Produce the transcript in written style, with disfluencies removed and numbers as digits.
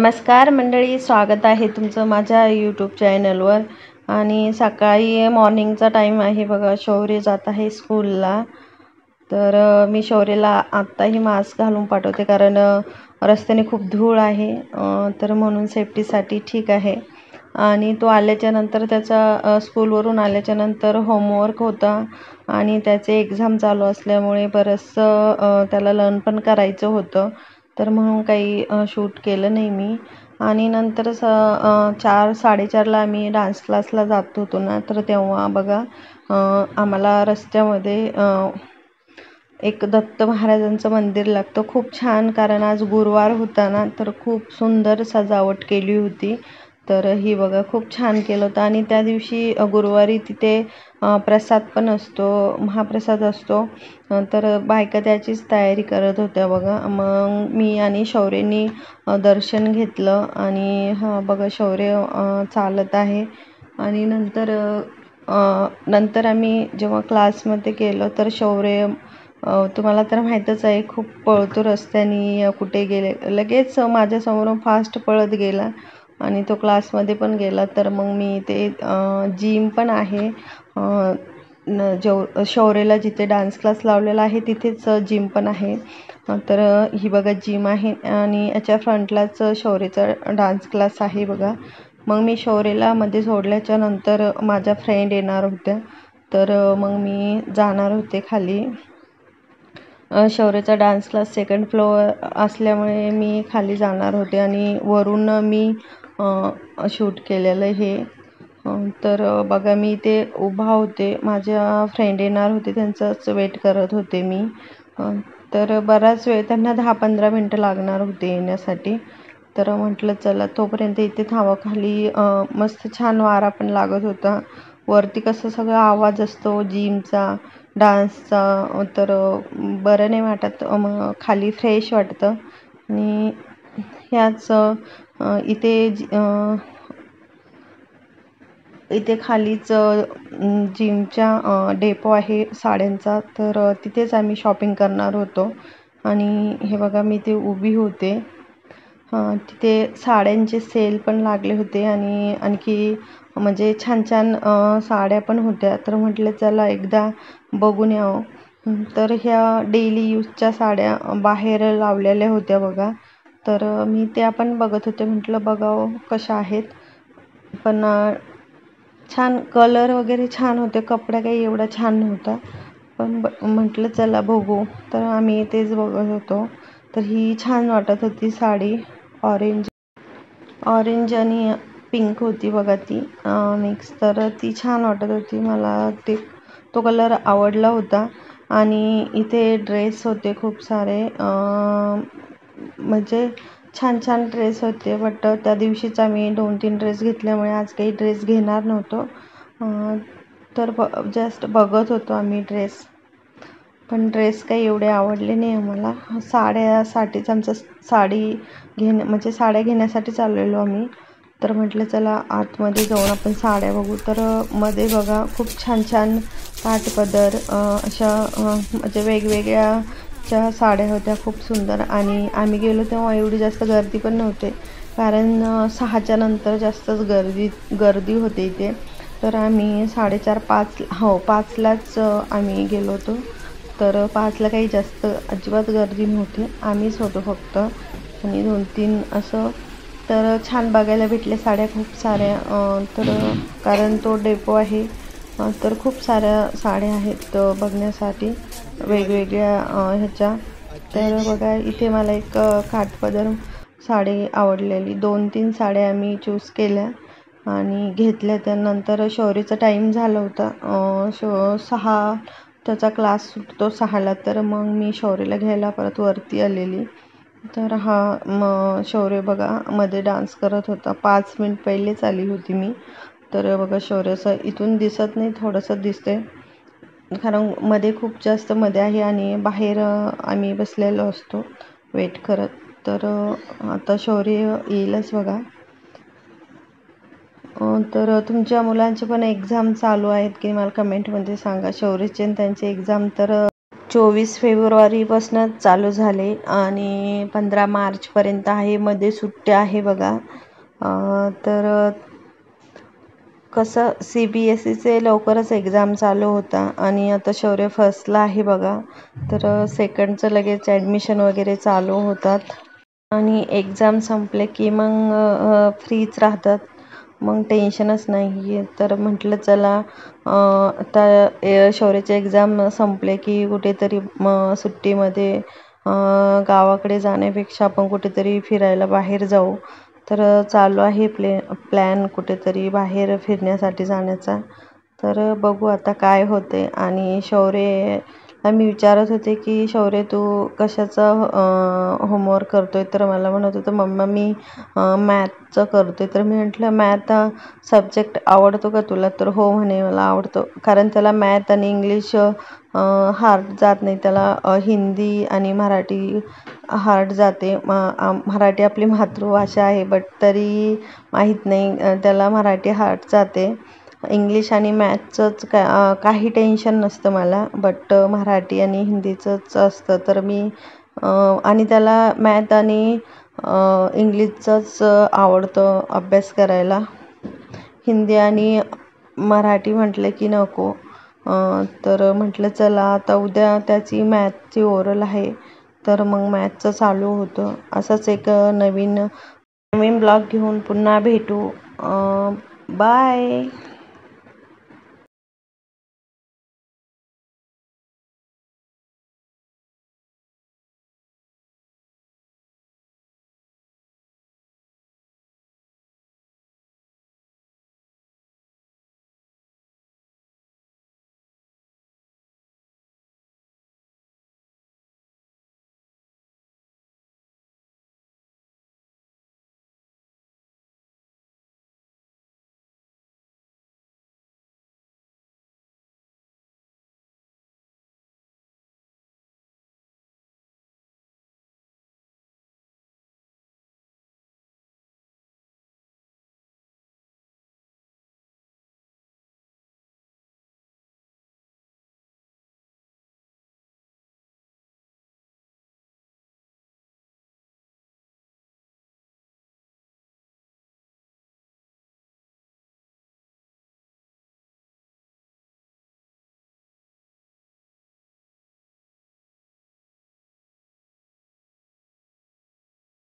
नमस्कार मंडळी, स्वागत आहे तुमचं माझ्या यूट्यूब चॅनलवर। आणि सकाळी मॉर्निंगचा टाइम आहे बघा। शौर्य जात आहे स्कूलला। तर मी शौर्यला आत्ताही मास्क घालून पाठवते, कारण रस्त्याने खूप धूळ आहे, तर म्हणून सेफ्टीसाठी ठीक आहे। आणि तो आल्याच्या नंतर त्याचा स्कूलवरून आल्याच्या नंतर होमवर्क होता आणि त्याचे एक्झाम चालू असल्यामुळे बरंचसं त्याला लर्न पण करायचं होतं, तर म्हणून काही शूट केलं नाही मी। आणि नंतर 4-4:30ला आम्ही डान्स क्लासला जात होतो ना, तर तेव्हा बघा आम्हाला रस्त्यामध्ये एक दत्त महाराजांचं मंदिर लागतं, खूप छान। कारण आज गुरुवार होता ना, तर खूप सुंदर सजावट केली होती। तर ही बघा खूप छान केलं होतं। आणि त्या दिवशी गुरुवारी तिथे प्रसाद पण असतो, महाप्रसाद असतो, तर बायका त्याचीच तयारी करत होत्या बघा। मग मी आणि शौर्यनी दर्शन घेतलं आणि हा बघा शौर्य चालत आहे। आणि नंतर आम्ही जेव्हा क्लासमध्ये गेलो तर शौर्य तुम्हाला तर माहीतच आहे, खूप पळतो रस्त्याने, कुठे गेले लगेच माझ्यासमोरून फास्ट पळत गेला आणि तो क्लासमध्ये पण गेला। तर मग मी ते जिम पण आहे, शौर्यला जिथे डान्स क्लास लावलेला आहे तिथेच जिम पण आहे। तर ही बघा जिम आहे आणि याच्या फ्रंटलाच शौर्यचा डान्स क्लास आहे बघा। मग मी शौर्यला मध्ये सोडल्याच्या नंतर माझ्या फ्रेंड येणार होत्या, तर मग मी जाणार होते खाली। शौर्यचा डान्स क्लास सेकंड फ्लोअर असल्यामुळे मी खाली जाणार होते आणि वरून मी शूट केलेलं हे। तर बघा मी ते उभा होते, माझ्या फ्रेंड येणार होते, त्यांचंच वेट करत होते मी। तर बराच वेळ, त्यांना 10-15 मिनटं लागणार होते येण्यासाठी। तर म्हटलं चला तोपर्यंत इथे थांबा। खाली मस्त छान वारा पण लागत होता, वरती कसं सगळा आवाज असतो जिमचा, डान्सचा, तर बरं नाही वाटत, मग खाली फ्रेश वाटतं। आणि ह्याच इथे खालीच जिमच्या डेपो आहे साड्यांचा, तर तिथेच आम्ही शॉपिंग करणार होतो। आणि हे बघा मी ते उभी होते, तिथे साड्यांचे सेल पण लागले होते आणि आणखी म्हणजे छान छान साड्या पण होत्या, तर म्हटलं चला एकदा बघून यावं। तर ह्या डेली यूजच्या साड्या बाहेर लावलेल्या होत्या बघा, तर मी त्या पण बघत होते, म्हटलं बघावं कशा आहेत। पण छान कलर वगैरे छान होते, कपडा काही एवढा छान नव्हता, पण म्हटलं चला बघू, तर आम्ही तेच बघत होतो। तर ही छान वाटत होती साडी, ऑरेंज आणि पिंक होती बघा ती मिक्स, तर ती छान वाटत होती मला, तो कलर आवडला होता। आणि इथे ड्रेस होते खूप सारे, म्हणजे छान छान ड्रेस होते, बट त्या दिवशीच आम्ही 2-3 ड्रेस घेतल्यामुळे आज काही ड्रेस घेणार नव्हतो, तर जस्ट बघत होतो आम्ही ड्रेस। पण ड्रेस काही एवढे आवडले नाही आम्हाला। साड्यासाठीच आमचं म्हणजे साड्या घेण्यासाठी चाललेलो आम्ही, तर म्हटलं चला आतमध्ये जाऊन आपण साड्या बघू। तर मध्ये बघा खूप छान छान काठपदर अशा म्हणजे वेगवेगळ्या साड्या होत्या, खूप सुंदर। आणि आम्ही गेलो तेव्हा एवढी जास्त गर्दी पण नव्हते, कारण 6च्या नंतर जास्तच गर्दी होते इथे। तर आम्ही 5:30लाच आम्ही गेलो होतो, तर 5ला काही जास्त अजिबात गर्दी नव्हती, आम्हीच होतो फक्त आणि 2-3 असं। तर छान बघायला भेटल्या साड्या खूप साऱ्या, तर कारण तो डेपो आहे, तर खूप साऱ्या साड्या आहेत बघण्यासाठी वेगवेगळ्या ह्याच्या। तर बघा इथे मला एक काठपदर साडी आवडलेली, 2-3 साड्या आम्ही चूज केल्या आणि घेतल्या। त्यानंतर शौर्यचा टाईम झाला होता, 6 त्याचा क्लास सुटतो 6ला, तर मग मी शौर्यला घ्यायला परत वरती आलेली। तर मग शौर्य बघा मध्ये डान्स करत होता, 5 मिनिट पहिलेच आली होती मी। तर बघा शौर्यचं इथून दिसत नाही, थोडंसं दिसतंय, कारण मध्ये खूप जास्त मध्ये आहे आणि बाहेर आम्ही बसलेलो असतो वेट करत। तर आता शौर्य येईलच बघा। तर तुमच्या मुलांचे पण एक्झाम चालू आहेत की मला कमेंटमध्ये सांगा, शौर्यचे त्यांचे एक्झाम तर 24 फेब्रुवारीपासून चालू झाले आणि 15 मार्चपर्यंत आहे. मध्ये सुट्ट्या आहे बघा. तर कसं CBSEचे लवकरच एक्झाम चालू होता आणि आता शौर्य फर्स्टला आहे बघा. तर सेकंडचं लगेच ॲडमिशन वगैरे चालू होतात आणि एक्झाम संपले की मग फ्रीच राहतात. मग टेन्शनच नाही आहे. तर म्हटलं चला आता शौर्याचे एक्झाम संपले की कुठेतरी सुट्टीमध्ये गावाकडे जाण्यापेक्षा आपण कुठेतरी फिरायला बाहेर जाऊ. तर चालू आहे प्लॅन कुठेतरी बाहेर फिरण्यासाठी जाण्याचा. तर बघू आता काय होते. आणि शौर्यला मी विचारत होते की शौर्य तू कशाचं होमवर्क करतोय. तर मला म्हणत होतं मम्मा मी मॅथचं करतोय. तर मी म्हटलं मॅथ सब्जेक्ट आवडतो का तुला. तर हो म्हणे मला आवडतो. कारण त्याला मॅथ आणि इंग्लिश हार्ड जात नाही. त्याला हिंदी आणि मराठी हार्ड जाते. मराठी आपली मातृभाषा आहे बट तरी माहीत नाही त्याला मराठी हार्ड जाते. इंग्लिश आणि मॅथचंच काही टेन्शन नसतं मला. बट मराठी आणि हिंदीचंच असतं. तर मी आणि त्याला मॅथ आणि इंग्लिशचंच आवडतं अभ्यास करायला. हिंदी आणि मराठी म्हटलं की नको. तर म्हटलं चला आता उद्या त्याची मॅथची ओरल आहे. तर मग मॅथचं चालू होतं. असंच एक नवीन ब्लॉग घेऊन पुन्हा भेटू. बाय.